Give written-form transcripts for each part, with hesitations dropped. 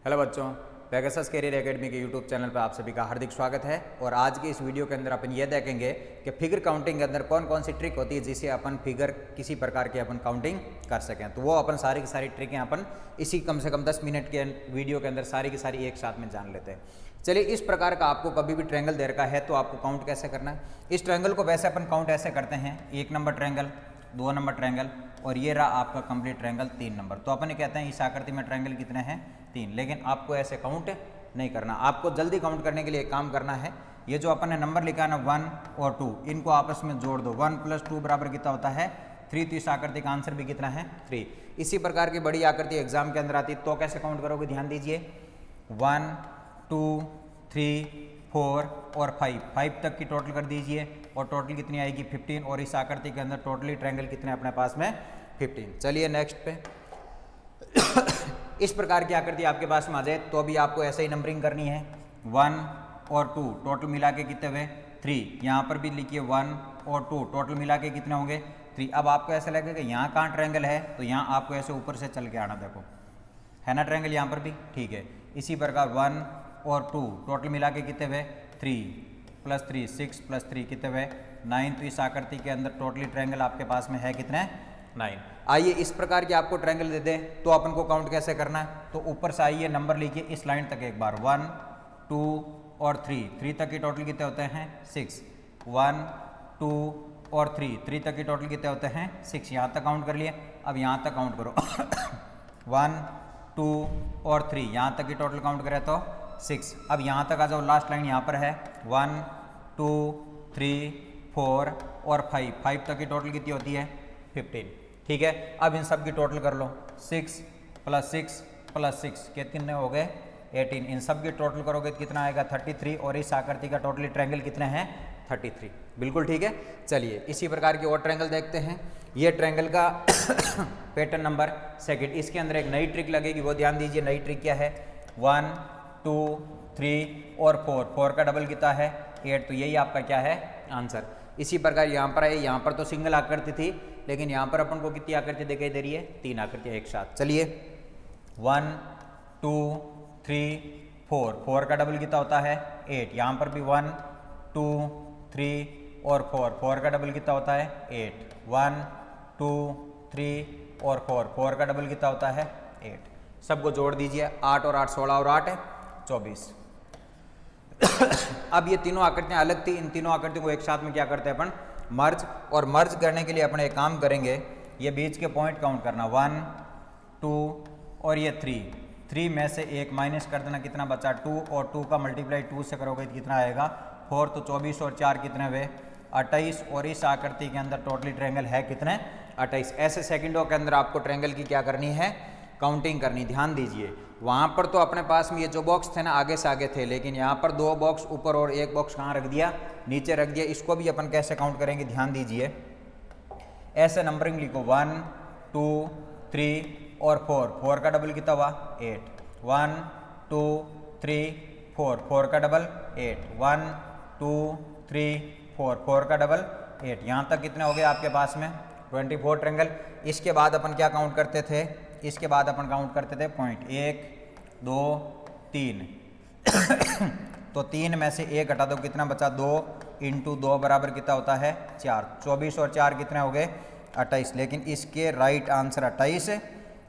Hello बच्चों, Pegasus career academy के YouTube channel पर आप सभी का हार्दिक स्वागत है। और आज की इस वीडियो के अंदर अपन ये देखेंगे कि फिगर काउंटिंग के अंदर कौन कौन सी ट्रिक होती है जिससे अपन फिगर किसी प्रकार की अपन काउंटिंग कर सकें। तो वो अपन सारी की सारी ट्रिकें अपन इसी कम से कम 10 मिनट के वीडियो के अंदर सारी की सारी एक साथ में जान लेते हैं। चलिए, इस प्रकार का आपको कभी भी ट्रायंगल दे रखा है तो आपको काउंट कैसे करना है। इस ट्रायंगल को वैसे अपन काउंट ऐसे करते हैं, 1 नंबर ट्रायंगल, 2 नंबर ट्रायंगल और ये रहा आपका कंप्लीट ट्रायंगल 3 नंबर। तो अपन कहते हैं इस आकृति में ट्रायंगल कितने हैं, 3। लेकिन आपको ऐसे काउंट नहीं करना, आपको जल्दी काउंट करने के लिए एक काम करना है। ये जो अपन ने नंबर लिखा है ना 1 और 2, इनको आपस में जोड़ दो। 1 + 2 बराबर कितना होता है 3। तो इस आकृति का आंसर भी कितना है 3। इसी प्रकार की बड़ी आकृति एग्जाम के अंदर आती है तो कैसे काउंट करोगे, ध्यान दीजिए। 1 2 3 4 और 5 तक की टोटल कर दीजिए और टोटल कितनी आएगी 15। और इस आकृति के अंदर टोटली ट्रायंगल कितने अपने पास में 15। चलिए नेक्स्ट पे इस प्रकार की आकृति आपके पास में आ जाए तो अभी आपको ऐसे ही नंबरिंग करनी है। 1 और 2 टोटल मिला के कितने हुए 3। यहाँ पर भी लिखिए 1 और 2 टोटल मिला के कितने होंगे 3। अब आपको ऐसा लगेगा यहाँ कहाँ ट्रायंगल है, तो यहाँ आपको ऐसे ऊपर से चल के आना, देखो है ना ट्रायंगल यहाँ पर भी, ठीक है। इसी प्रकार 1 और 2 टोटल मिला के कितने हुए 3 + 3 6 + 3 कितने हुए 9। तो इस आकृति के अंदर टोटली ट्रायंगल आपके पास में है कितने 9। आइए इस प्रकार के आपको ट्रायंगल दे दें तो अपन को काउंट कैसे करना है। तो ऊपर से आइए नंबर लिखिए इस लाइन तक एक बार, 1 2 और 3 तक की टोटल कितने होते हैं 6। 1 2 और 3 तक की टोटल कितने होते हैं 6। यहाँ तक काउंट कर लिए, अब यहाँ तक काउंट करो 1 2 और 3 यहाँ तक की टोटल काउंट करें तो 6। अब यहाँ तक आ जाओ, लास्ट लाइन यहाँ पर है 1 2 3 4 और 5 तक की टोटल कितनी होती है 15, ठीक है। अब इन सब की टोटल कर लो, 6 + 6 + 6 कितने हो गए 18। इन सब की टोटल करोगे तो कितना आएगा 33। और इस आकृति का टोटली ट्रायंगल कितने हैं 33, बिल्कुल ठीक है। चलिए इसी प्रकार की और ट्रायंगल देखते हैं। ये ट्रायंगल का पैटर्न नंबर 2। इसके अंदर एक नई ट्रिक लगेगी, वो ध्यान दीजिए। नई ट्रिक क्या है, 1 2 3 और 4 का डबल कितना है 8। तो यही आपका क्या है आंसर। इसी प्रकार यहाँ पर है, यहाँ पर तो सिंगल आकृति थी लेकिन यहाँ पर अपन को कितनी आकृति दिखाई दे रही है 3 आकृतियाँ एक साथ। चलिए 1 2 3 4 का डबल कितना होता है 8। यहाँ पर भी 1 2 3 और 4 का डबल कितना होता है 8। 1 2 3 और 4 का डबल कितना होता है 8। सबको जोड़ दीजिए, 8 और 8 16 और 8 24। अब ये तीनों आकृतियां अलग थी, इन तीनों आकृतियों को एक साथ में क्या करते हैं अपन मर्ज। और मर्ज करने के लिए अपन एक काम करेंगे, ये बीच के पॉइंट काउंट करना, 1 2 और ये 3 में से एक माइनस कर देना, कितना बचा 2। और 2 का मल्टीप्लाई 2 से करोगे तो कितना आएगा 4। तो 24 और 4 कितने हुए 28। और इस आकृति के अंदर टोटली ट्रायंगल है कितने 28। ऐसे सेकंडों के अंदर आपको ट्रायंगल की क्या करनी है काउंटिंग करनी। ध्यान दीजिए, वहाँ पर तो अपने पास में ये जो बॉक्स थे ना आगे से आगे थे, लेकिन यहाँ पर 2 बॉक्स ऊपर और 1 बॉक्स कहाँ रख दिया नीचे रख दिया। इसको भी अपन कैसे काउंट करेंगे, ध्यान दीजिए। ऐसे नंबरिंग लिखो 1 2 3 और 4 का डबल कितना हुआ 8। 1 2 3 4 का डबल 8। 1 2 3 4 का डबल 8। यहाँ तक कितने हो गए आपके पास में 24 ट्रायंगल। इसके बाद अपन क्या काउंट करते थे, इसके बाद अपन काउंट करते थे पॉइंट 1 2 3 तो 3 में से 1 हटा दो, कितना बचा 2 × 2 बराबर कितना होता है 4। 24 और 4 कितने हो गए 28। लेकिन इसके राइट आंसर 28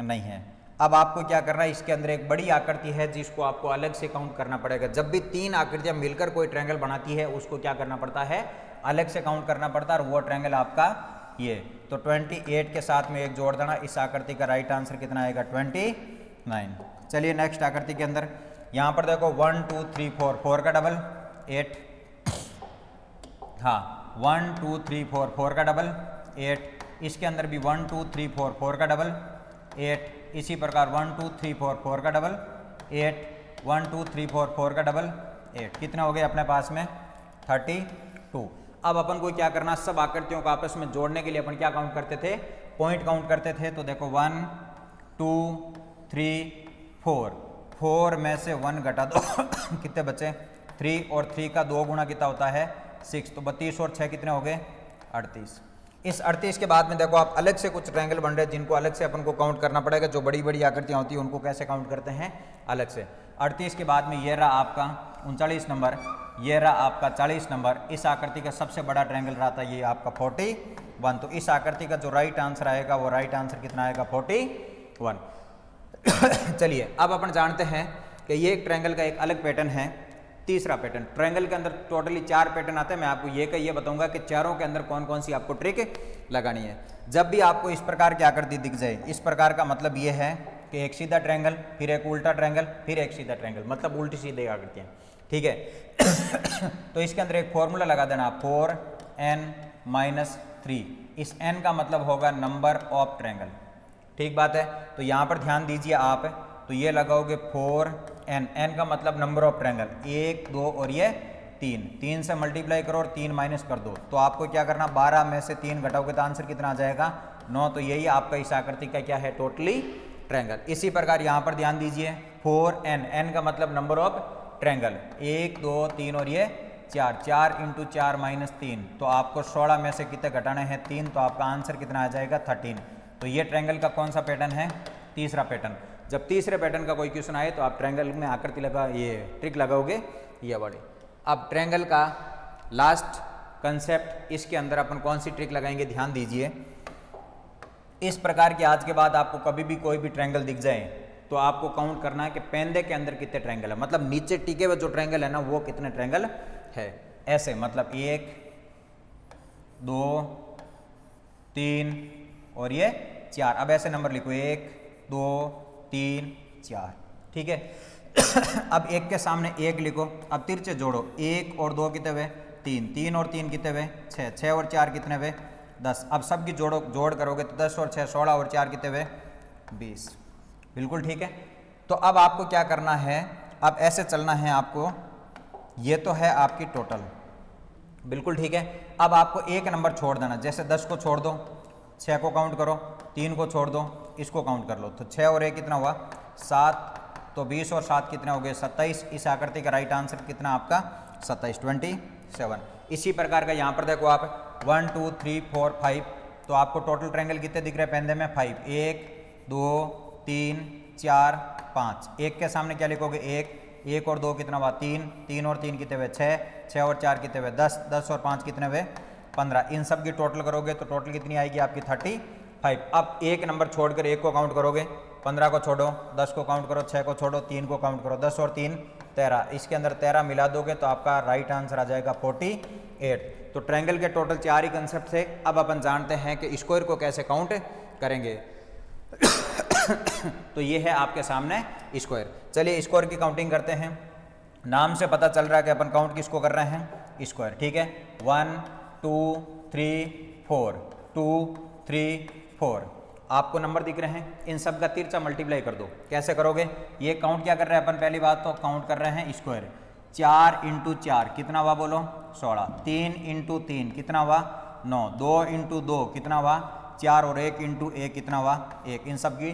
नहीं है। अब आपको क्या करना है, इसके अंदर एक बड़ी आकृति है जिसको आपको अलग से काउंट करना पड़ेगा। जब भी 3 आकृतियां मिलकर कोई ट्रायंगल बनाती है उसको क्या करना पड़ता है अलग से काउंट करना पड़ता है। और वो ट्रायंगल आपका ये तो 28 के साथ में एक जोड़ देना, इस आकृति का राइट आंसर कितना आएगा 29। चलिए नेक्स्ट आकृति के अंदर यहाँ पर देखो 1 2 3 4 का डबल 8। हाँ 1 2 3 4 का डबल 8। इसके अंदर भी 1 2 3 4 का डबल 8। इसी प्रकार 1 2 3 4 का डबल 8। 1 2 3 4 का डबल 8। कितने हो गए अपने पास में 32। अब अपन को क्या करना, सब आकृतियों को आपस में जोड़ने के लिए अपन क्या काउंट करते थे पॉइंट काउंट करते थे। तो देखो 1 2 3 4 में से 1 घटा दो कितने बचे 3। और 3 का 2 गुना कितना होता है 6। तो 32 और 6 कितने हो गए 38। इस 38 के बाद में देखो आप अलग से कुछ ट्रायंगल बन रहे हैं जिनको अलग से अपन को काउंट करना पड़ेगा। जो बड़ी बड़ी आकृतियाँ होती हैं उनको कैसे काउंट करते हैं, अलग से। 38 के बाद में ये रहा आपका 39 नंबर, ये रहा आपका 40 नंबर। इस आकृति का सबसे बड़ा ट्रायंगल रहा था ये आपका 41। तो इस आकृति का जो राइट आंसर आएगा वो राइट आंसर कितना आएगा, 41। चलिए अब अपन जानते हैं कि ये एक ट्रायंगल का एक अलग पैटर्न है। तीसरा पैटर्न, ट्रायंगल के अंदर टोटली 4 पैटर्न आते हैं। मैं आपको ये का ये बताऊंगा कि चारों के अंदर कौन कौन सी आपको ट्रिक लगानी है। जब भी आपको इस प्रकार की आकृति दिख जाए, इस प्रकार का मतलब ये है कि एक सीधा ट्रायंगल, फिर एक उल्टा ट्रायंगल, फिर एक सीधा ट्रायंगल, मतलब उल्टी सीधी आकृतियाँ, ठीक है। तो इसके अंदर एक फॉर्मूला लगा देना, 4n-3। इस n का मतलब होगा नंबर ऑफ ट्रायंगल, ठीक बात है। तो यहाँ पर ध्यान दीजिए आप, तो ये लगाओगे 4n, n का मतलब नंबर ऑफ ट्रायंगल, 1 2 और ये 3 से मल्टीप्लाई करो और 3 माइनस कर दो। तो आपको क्या करना, 12 में से 3 घटाओगे तो आंसर कितना आ जाएगा, 9। तो यही आपका इस आकृति का क्या है, टोटली ट्रायंगल। इसी प्रकार यहाँ पर ध्यान दीजिए 4n, n का मतलब नंबर ऑफ ट्रायंगल, 1 2 3 और ये 4, 4 × 4 - 3। तो आपको 16 में से कितने घटाने हैं, 3। तो आपका आंसर कितना आ जाएगा, 13। तो ये ट्रायंगल का कौन सा पैटर्न है, तीसरा पैटर्न। जब तीसरे पैटर्न का कोई क्वेश्चन आए तो आप ट्रायंगल में आकृति लगा, ये ट्रिक लगाओगे ये वाली। अब ट्रायंगल का लास्ट कंसेप्ट, इसके अंदर अपन कौन सी ट्रिक लगाएंगे, ध्यान दीजिए। इस प्रकार की आज के बाद आपको कभी भी कोई भी ट्रायंगल दिख जाए तो आपको काउंट करना है कि पेंदे के अंदर कितने ट्रायंगल है, मतलब नीचे टिके हुए जो ट्रायंगल है ना वो कितने ट्रायंगल है। ऐसे मतलब 1 2 3 और ये 4। अब ऐसे नंबर लिखो, 1 2 3 4, ठीक है। अब 1 के सामने 1 लिखो, अब तिरछे जोड़ो, 1 और 2 कितने हुए, 3, 3 और 3 कितने हुए, 6, 6 और 4 कितने हुए, 10। अब सबकी जोड़ करोगे तो 10 और 6 16 और 4 कितने हुए, 20। बिल्कुल ठीक है। तो अब आपको क्या करना है, अब ऐसे चलना है आपको। ये तो है आपकी टोटल, बिल्कुल ठीक है। अब आपको एक नंबर छोड़ देना, जैसे 10 को छोड़ दो, 6 को काउंट करो, 3 को छोड़ दो, इसको काउंट कर लो। तो 6 और 1 कितना हुआ, 7। तो 20 और 7 कितने हो गए, 27। इस आकृति का राइट आंसर कितना आपका, 27, 27। इसी प्रकार का यहाँ पर देखो आप 1 2 3 4 5। तो आपको टोटल ट्रायंगल कितने दिख रहे हैं पेंदे में, 5। 1 2 3 4 5। 1 के सामने क्या लिखोगे, 1 और 2 कितना हुआ, 3, 3 और 3 कितने हुए, 6, 6 और 4 कितने हुए, 10, 10 और 5 कितने हुए, 15। इन सब की टोटल करोगे तो टोटल कितनी आएगी आपकी, 35। अब एक नंबर छोड़कर 1 को काउंट करोगे, 15 को छोड़ो, 10 को काउंट करो, 6 को छोड़ो, 3 को काउंट करो, 10 और 3 13। इसके अंदर 13 मिला दोगे तो आपका राइट आंसर आ जाएगा 48। तो ट्रायंगल के टोटल 4 ही कंसेप्ट से। अब अपन जानते हैं कि स्क्वायर को कैसे काउंट करेंगे। तो ये है आपके सामने स्क्वायर। चलिए स्क्वायर की काउंटिंग करते हैं। नाम से पता चल रहा है कि अपन काउंट किसको कर रहे हैं, स्क्वायर, ठीक है। 1 2 3 4, 2 3 4। आपको नंबर दिख रहे हैं, इन सब का तिरछा मल्टीप्लाई कर दो। कैसे करोगे, ये काउंट क्या कर रहे हैं अपन, पहली बात तो काउंट कर रहे हैं स्क्वायर। 4 × 4 कितना हुआ बोलो, 16। 3 × 3 कितना हुआ, 9। 2 × 2 कितना हुआ, 4 और 1 × 1 कितना हुआ, 1। इन सब की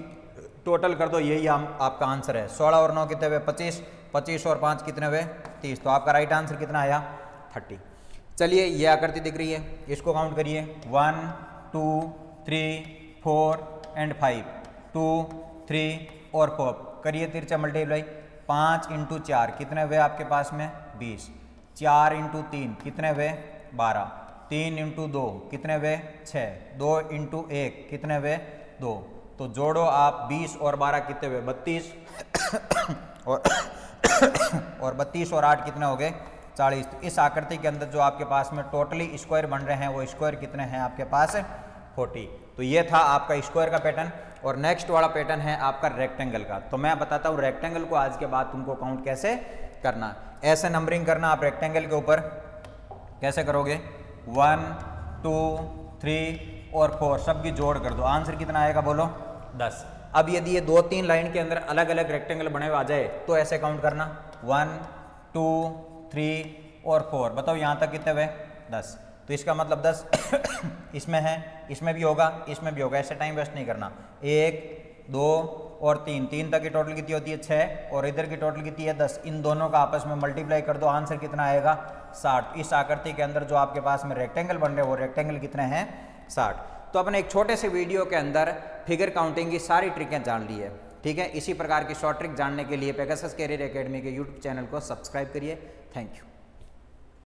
टोटल कर दो, यही आपका आंसर है। 16 और 9 कितने हुए, 25, 25 और 5 कितने हुए, 30। तो आपका राइट आंसर कितना आया, 30। चलिए ये आकृति दिख रही है, इसको काउंट करिए। 1 2 3 4 एंड 5, 2 3 और 4। करिए तिरछा मल्टीप्लाई। 5 × 4 कितने हुए आपके पास में, 20। 4 × 3 कितने हुए, 12। 3 × 2 कितने हुए, 6। 2 × 1 कितने हुए, 2। तो जोड़ो आप, 20 और 12 कितने हुए, 32। और 32 और 8 कितने हो गए, 40। तो इस आकृति के अंदर जो आपके पास में टोटली स्क्वायर बन रहे हैं वो स्क्वायर कितने हैं आपके पास, 40। तो ये था आपका स्क्वायर का पैटर्न। और नेक्स्ट वाला पैटर्न है आपका रेक्टेंगल का। तो मैं बताता हूँ रेक्टेंगल को आज के बाद तुमको काउंट कैसे करना। ऐसे नंबरिंग करना आप रेक्टेंगल के ऊपर। कैसे करोगे, 1 2 3 और 4 सबकी जोड़ कर दो। आंसर कितना आएगा बोलो, 10। अब यदि ये 2-3 लाइन के अंदर अलग अलग रेक्टेंगल बने हुए आ जाए तो ऐसे काउंट करना, 1 2 3 और 4। बताओ यहाँ तक कितने हुए, 10। तो इसका मतलब 10 इसमें है, इसमें भी होगा, इसमें भी होगा। ऐसे टाइम वेस्ट नहीं करना। 1 2 और 3, 3 तक की टोटल कितनी होती है, 6। और इधर की टोटल कितनी है, 10। इन दोनों का आपस में मल्टीप्लाई कर दो, आंसर कितना आएगा, 60। इस आकृति के अंदर जो आपके पास में रेक्टेंगल बन रहे हैं वो रेक्टेंगल कितने हैं, 60। तो अपने एक छोटे से वीडियो के अंदर फिगर काउंटिंग की सारी ट्रिकें जान ली है। ठीक है, इसी प्रकार की शॉर्ट ट्रिक जानने के लिए पेगासस कैरियर एकेडमी के यूट्यूब चैनल को सब्सक्राइब करिए। Thank you.